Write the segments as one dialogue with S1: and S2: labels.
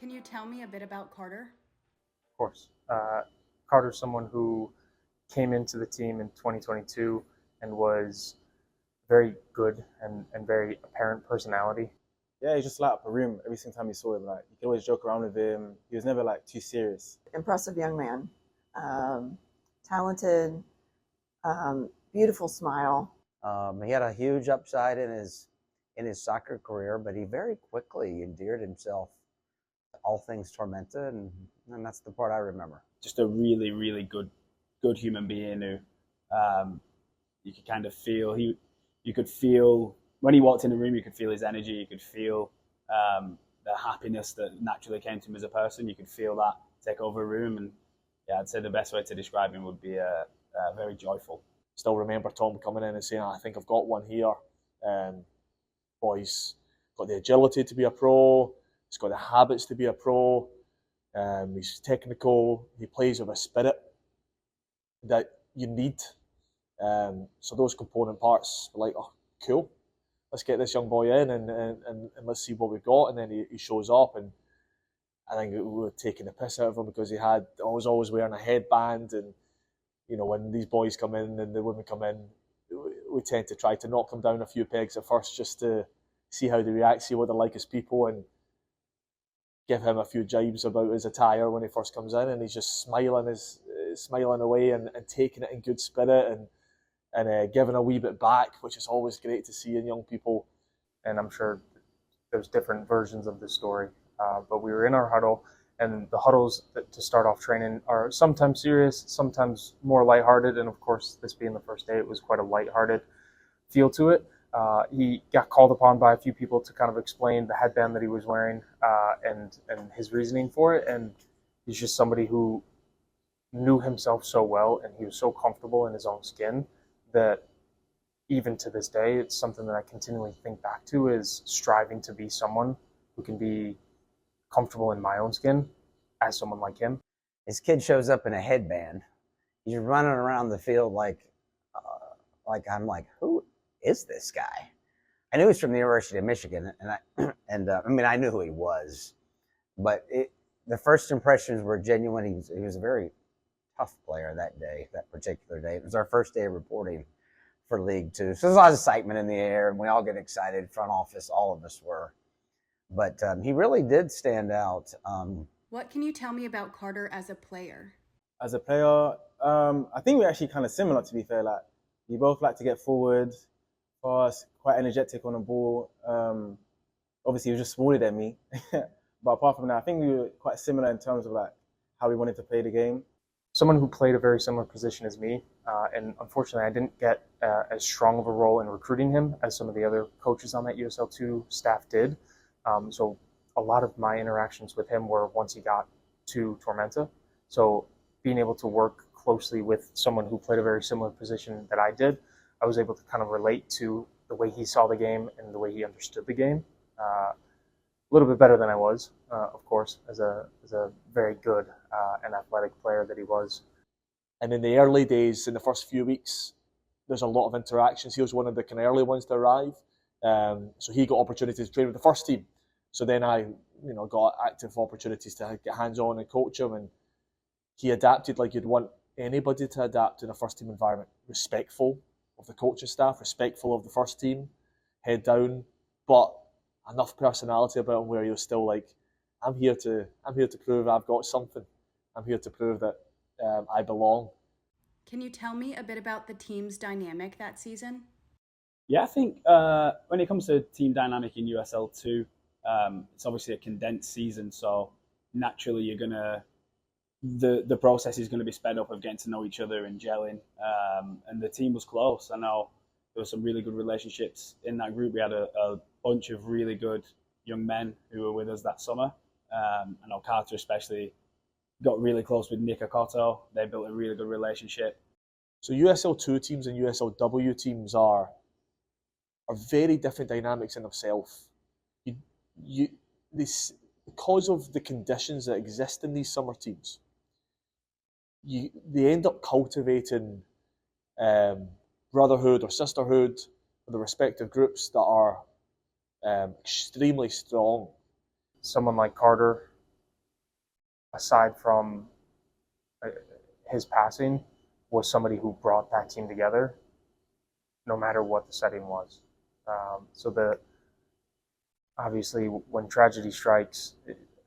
S1: Can you tell me a bit about Carter?
S2: Of course. Carter's someone who came into the team in 2022 and was very good and very apparent personality.
S3: Yeah, he's just light up a room every single time you saw him. Like, you could always joke around with him. He was never like too serious.
S4: Impressive young man, talented, beautiful smile.
S5: He had a huge upside in his soccer career, but he very quickly endeared himself to all things Tormenta, and that's the part I remember.
S6: Just a really, really good human being who you could kind of feel. You could feel when he walked in the room. You could feel his energy. You could feel the happiness that naturally came to him as a person. You could feel that take over a room, and yeah, I'd say the best way to describe him would be very joyful.
S7: Still remember Tom coming in and saying, "I think I've got one here." He's got the agility to be a pro. He's got the habits to be a pro. He's technical. He plays with a spirit that you need. So those component parts were like, oh, cool. Let's get this young boy in and let's see what we've got. And then he shows up, and I think we were taking the piss out of him because he was always wearing a headband. And you know, when these boys come in and the women come in, we tend to try to knock them down a few pegs at first just to see how they react, see what they're like as people, and give him a few jibes about his attire when he first comes in, and he's just smiling away and taking it in good spirit and giving a wee bit back, which is always great to see in young people.
S2: And I'm sure there's different versions of the story, but we were in our huddle, and the huddles to start off training are sometimes serious, sometimes more lighthearted, and of course, this being the first day, it was quite a lighthearted feel to it. He got called upon by a few people to kind of explain the headband that he was wearing and his reasoning for it, and he's just somebody who knew himself so well, and he was so comfortable in his own skin that even to this day, it's something that I continually think back to, is striving to be someone who can be comfortable in my own skin as someone like him.
S5: His kid shows up in a headband. He's running around the field like I'm like, who is this guy? I knew he was from the University of Michigan, and I knew who he was, but the first impressions were genuine. He was a very tough player that particular day. It was our first day of reporting for League Two, so there's a lot of excitement in the air, and we all get excited. Front office, all of us were, but he really did stand out.
S1: What can you tell me about Carter as a player?
S3: As a player, I think we're actually kind of similar, to be fair. Like, we both like to get forward, fast, quite energetic on the ball. Obviously, he was just smaller than me. But apart from that, I think we were quite similar in terms of like how we wanted to play the game.
S2: Someone who played a very similar position as me, and unfortunately I didn't get as strong of a role in recruiting him as some of the other coaches on that USL2 staff did. So a lot of my interactions with him were once he got to Tormenta. So being able to work closely with someone who played a very similar position that I did, I was able to kind of relate to the way he saw the game and the way he understood the game. A little bit better than I was, of course, as a very good and athletic player that he was.
S7: And in the early days, in the first few weeks, there's a lot of interactions. He was one of the kind of early ones to arrive. So he got opportunities to train with the first team. So then I got active opportunities to get hands-on and coach him. And he adapted like you'd want anybody to adapt in a first team environment. Respectful of the coaching staff, respectful of the first team, head down, but enough personality about him where you're still like, I'm here to prove I've got something. I'm here to prove that I belong.
S1: Can you tell me a bit about the team's dynamic that season?
S6: Yeah, I think when it comes to team dynamic in USL2, it's obviously a condensed season, so naturally the process is going to be sped up of getting to know each other and gelling. And the team was close. I know there were some really good relationships in that group. We had a bunch of really good young men who were with us that summer. I know Carter especially got really close with Nick Okoto. They built a really good relationship.
S7: So USL2 teams and USLW teams are very different dynamics in themselves. Because of the conditions that exist in these summer teams, they end up cultivating brotherhood or sisterhood with the respective groups that are extremely strong.
S2: Someone like Carter aside from his passing, was somebody who brought that team together, no matter what the setting was. Obviously, when tragedy strikes,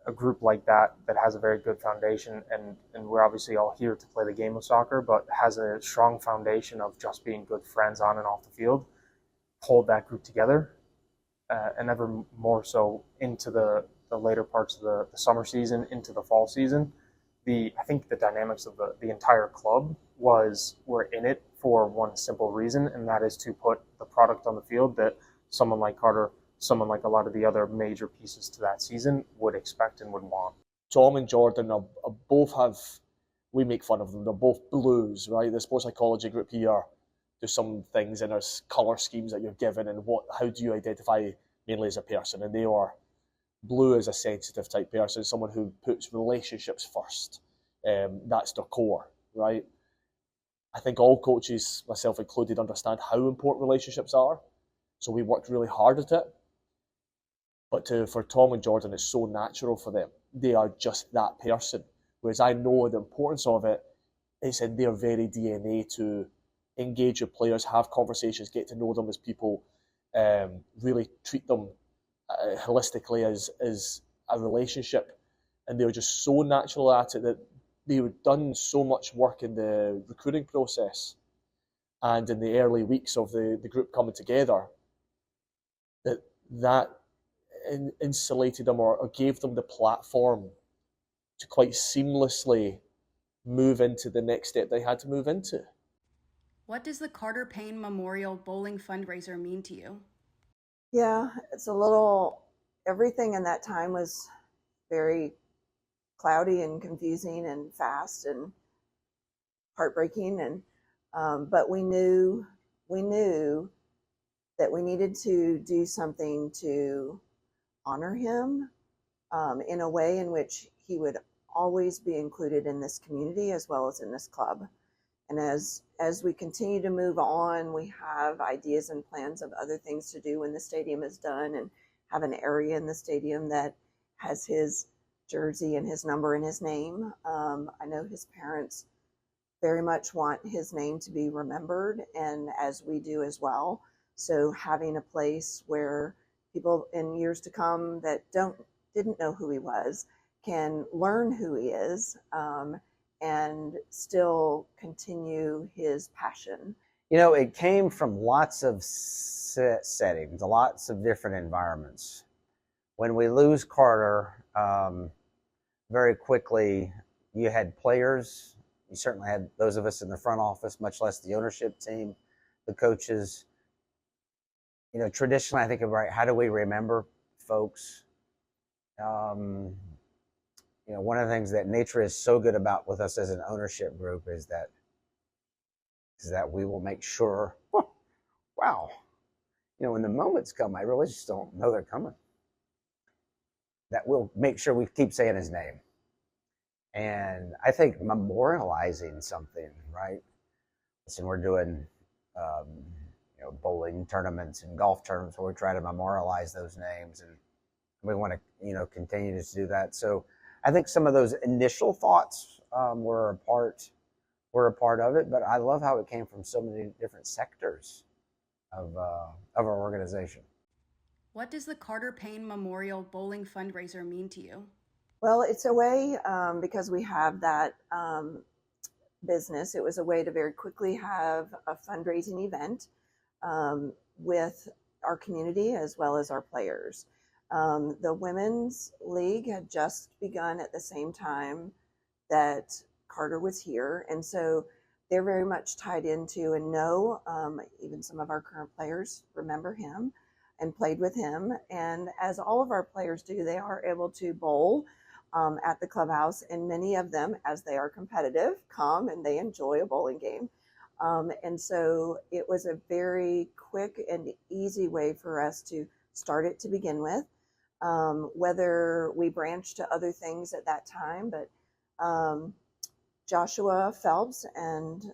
S2: a group like that has a very good foundation, and we're obviously all here to play the game of soccer, but has a strong foundation of just being good friends on and off the field, hold that group together, and ever more so into the later parts of the summer season, into the fall season. I think the dynamics of the entire club were in it for one simple reason, and that is to put the product on the field that someone like Carter, someone like a lot of the other major pieces to that season would expect and would want.
S7: Tom and Jordan are both we make fun of them, they're both blues, right? The sports psychology group here do some things in there's colour schemes that you're given and how do you identify mainly as a person, and they are blue as a sensitive type person, someone who puts relationships first. That's their core, right? I think all coaches, myself included, understand how important relationships are. So we worked really hard at it. But for Tom and Jordan, it's so natural for them. They are just that person. Whereas I know the importance of it. It's in their very DNA to engage with players, have conversations, get to know them as people, really treat them holistically as a relationship, and they were just so natural at it that they had done so much work in the recruiting process and in the early weeks of the group coming together that insulated them or gave them the platform to quite seamlessly move into the next step they had to move into.
S1: What does the Carter Payne Memorial Bowling fundraiser mean to you?
S4: Yeah, everything in that time was very cloudy and confusing and fast and heartbreaking. But we knew that we needed to do something to honor him in a way in which he would always be included in this community as well as in this club. And as we continue to move on, we have ideas and plans of other things to do when the stadium is done, and have an area in the stadium that has his jersey and his number and his name. I know his parents very much want his name to be remembered, and as we do as well. So having a place where people in years to come that didn't know who he was can learn who he is, and still continue his passion.
S5: You know, it came from lots of settings, lots of different environments. When we lose Carter, very quickly, you had players. You certainly had those of us in the front office, much less the ownership team, the coaches. You know, traditionally, I think about how do we remember folks? You know, one of the things that nature is so good about with us as an ownership group is that we will make sure, wow, you know, when the moments come, I really just don't know they're coming, that we'll make sure we keep saying his name. And I think memorializing something, right? Listen, we're doing, you know, bowling tournaments and golf tournaments where we try to memorialize those names, and we want to, you know, continue to do that. So I think some of those initial thoughts were a part of it, but I love how it came from so many different sectors of our organization.
S1: What does the Carter Payne Memorial Bowling fundraiser mean to you?
S4: Well, it's a way, because we have that business, it was a way to very quickly have a fundraising event with our community as well as our players. The Women's League had just begun at the same time that Carter was here, and so they're very much tied into and know, even some of our current players remember him and played with him, and as all of our players do, they are able to bowl at the clubhouse, and many of them, as they are competitive, come and they enjoy a bowling game. And so it was a very quick and easy way for us to start it to begin with. Whether we branched to other things at that time, but Joshua Phelps and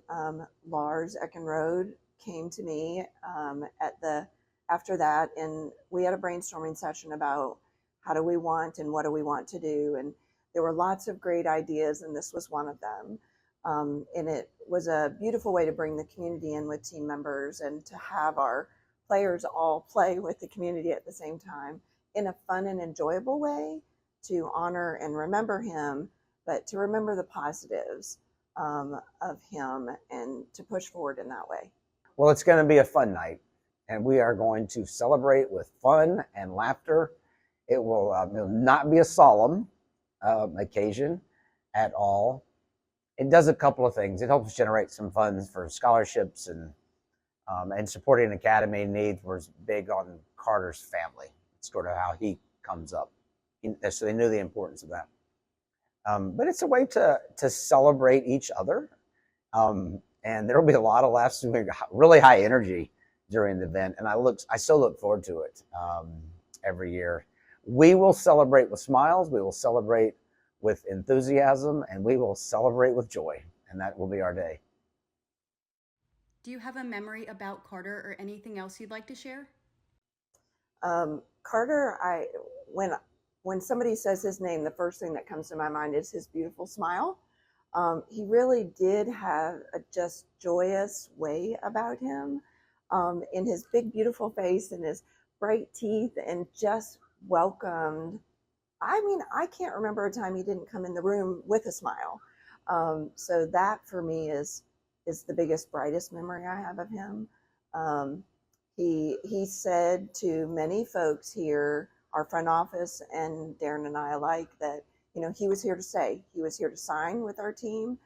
S4: Lars Eckenrode came to me after that, and we had a brainstorming session about how do we want and what do we want to do, and there were lots of great ideas, and this was one of them. And it was a beautiful way to bring the community in with team members and to have our players all play with the community at the same time in a fun and enjoyable way to honor and remember him, but to remember the positives of him and to push forward in that way.
S5: Well, it's going to be a fun night, and we are going to celebrate with fun and laughter. It will not be a solemn occasion at all. It does a couple of things. It helps generate some funds for scholarships and supporting academy needs. We're big on Carter's family. It's sort of how he comes up. So they knew the importance of that. But it's a way to celebrate each other. And there will be a lot of laughs, really high energy during the event. And I still look forward to it every year. We will celebrate with smiles. We will celebrate with enthusiasm, and we will celebrate with joy. And that will be our day.
S1: Do you have a memory about Carter or anything else you'd like to share?
S4: Carter, when somebody says his name, the first thing that comes to my mind is his beautiful smile. He really did have a just joyous way about him, in his big, beautiful face and his bright teeth, and just welcomed. I mean, I can't remember a time he didn't come in the room with a smile. So that for me is the biggest, brightest memory I have of him. He said to many folks here, our front office and Darren and I alike, that he was here to stay. He was here to sign with our team,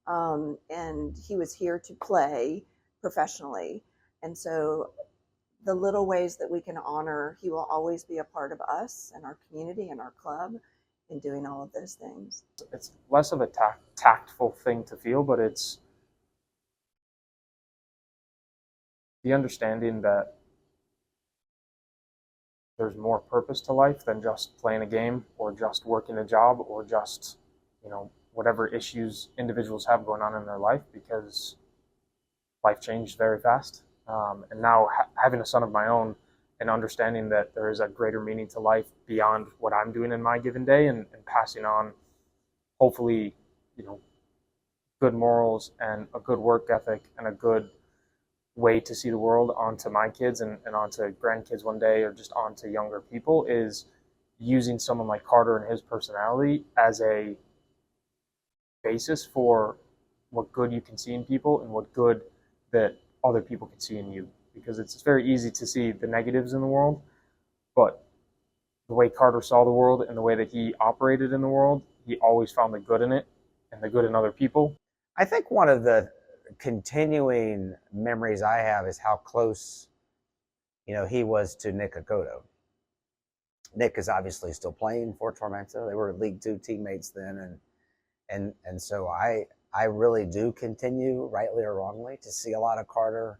S4: and he was here to play professionally. And so the little ways that we can honor, he will always be a part of us and our community and our club in doing all of those things.
S2: It's less of a tactful thing to feel, but it's the understanding that there's more purpose to life than just playing a game or just working a job or just, whatever issues individuals have going on in their life, because life changed very fast. And now having a son of my own and understanding that there is a greater meaning to life beyond what I'm doing in my given day, and passing on, hopefully, good morals and a good work ethic and a good way to see the world onto my kids and onto grandkids one day, or just onto younger people, is using someone like Carter and his personality as a basis for what good you can see in people and what good that other people can see in you. Because it's very easy to see the negatives in the world, but the way Carter saw the world and the way that he operated in the world, he always found the good in it and the good in other people.
S5: I think one of the continuing memories I have is how close, he was to Nick Akoto. Nick is obviously still playing for Tormenta. They were League Two teammates then, and so I really do continue, rightly or wrongly, to see a lot of Carter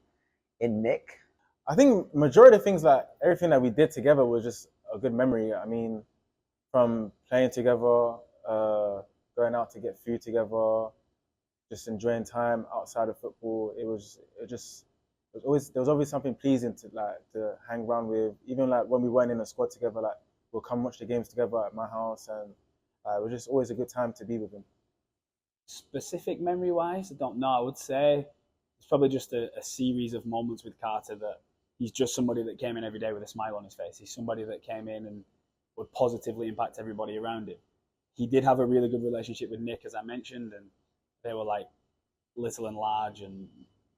S5: in Nick.
S3: I think majority of things, like everything that we did together, was just a good memory. I mean, from playing together, going out to get food together, just enjoying time outside of football. There was always something pleasing to hang around with. Even when we weren't in a squad together, we'll come watch the games together at my house, and it was just always a good time to be with him.
S6: Specific memory-wise, I don't know. I would say it's probably just a series of moments with Carter that he's just somebody that came in every day with a smile on his face. He's somebody that came in and would positively impact everybody around him. He did have a really good relationship with Nick, as I mentioned, and they were like little and large, and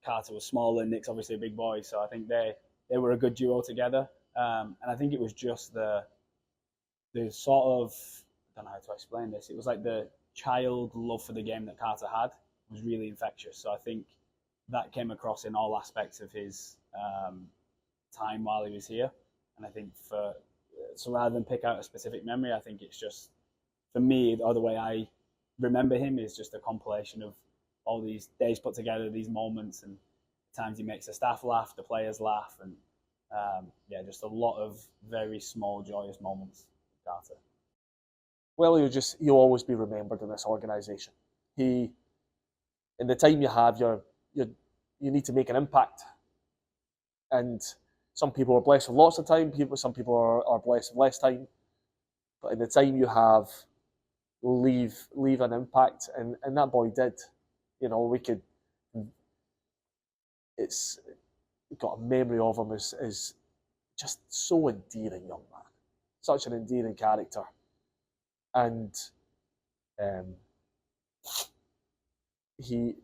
S6: Carter was small and Nick's obviously a big boy. So I think they were a good duo together. And I think it was just the sort of, I don't know how to explain this. It was like the child love for the game that Carter had was really infectious. So I think that came across in all aspects of his time while he was here. And I think so rather than pick out a specific memory, I think it's just, for me, the way I remember him is just a compilation of all these days put together, these moments, and times he makes the staff laugh, the players laugh, and just a lot of very small, joyous moments with Carter.
S7: Well, you'll always be remembered in this organisation. In the time you have, you need to make an impact, and some people are blessed with lots of time. Some people are blessed with less time. But in the time you have, leave an impact, and that boy did. It's got a memory of him as just so endearing young man, such an endearing character, and he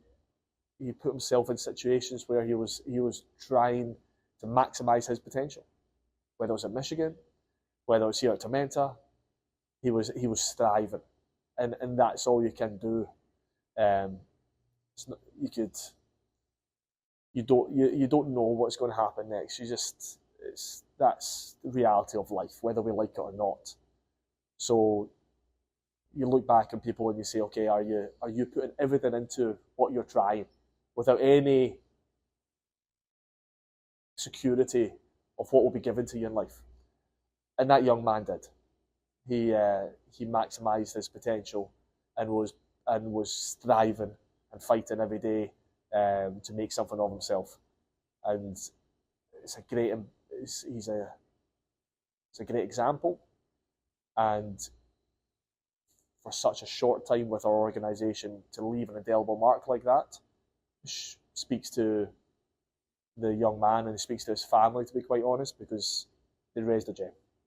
S7: put himself in situations where he was trying to maximise his potential, whether it was at Michigan, whether it was here at Tormenta. He was striving, and that's all you can do. You don't know what's going to happen next. That's the reality of life, whether we like it or not. So you look back on people and you say, okay, are you putting everything into what you're trying without any security of what will be given to you in life? And that young man did. He maximised his potential and was striving and fighting every day to make something of himself. And it's a great example. And for such a short time with our organisation to leave an indelible mark like that speaks to the young man, and speaks to his family, to be quite honest, because they raised a gem.